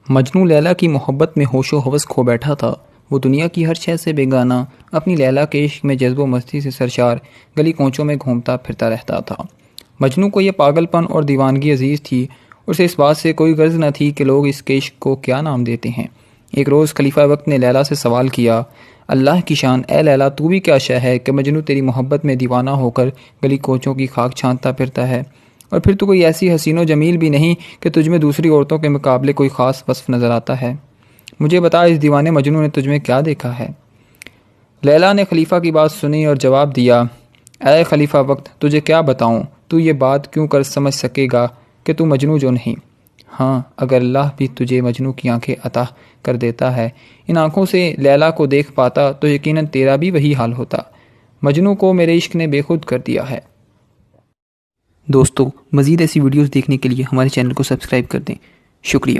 مجنو لیلا کی محبت میں ہوش و حوس کھو بیٹھا تھا۔ وہ دنیا کی ہر شے سے بیگانہ اپنی لیلا کے عشق میں جذب و مستی سے سرشار گلی کوچوں میں گھومتا پھرتا رہتا تھا۔ مجنو کو یہ پاگل پن اور دیوانگی عزیز تھی۔ اسے اس بات سے کوئی غرض نہ تھی کہ لوگ اس کے عشق کو کیا نام دیتے ہیں۔ ایک روز خلیفہ وقت نے لیلا سے سوال کیا، اللہ کی شان، اے لیلا، تو بھی کیا شے ہے کہ مجنو تیری محبت میں دیوانہ ہو کر گلی کوچوں کی خاک چھانتا پھرتا ہے، اور پھر تو کوئی ایسی حسین و جمیل بھی نہیں کہ تجھ میں دوسری عورتوں کے مقابلے کوئی خاص وصف نظر آتا ہے۔ مجھے بتا، اس دیوانے مجنو نے تجھ میں کیا دیکھا ہے؟ لیلا نے خلیفہ کی بات سنی اور جواب دیا، اے خلیفہ وقت، تجھے کیا بتاؤں، تو یہ بات کیوں کر سمجھ سکے گا کہ تو مجنو جو نہیں؟ ہاں، اگر اللہ بھی تجھے مجنو کی آنکھیں عطا کر دیتا ہے، ان آنکھوں سے لیلا کو دیکھ پاتا تو یقیناً تیرا بھی وہی حال ہوتا۔ مجنو کو میرے عشق نے بے خود کر دیا ہے۔ دوستو، مزید ایسی ویڈیوز دیکھنے کے لیے ہمارے چینل کو سبسکرائب کر دیں۔ شکریہ۔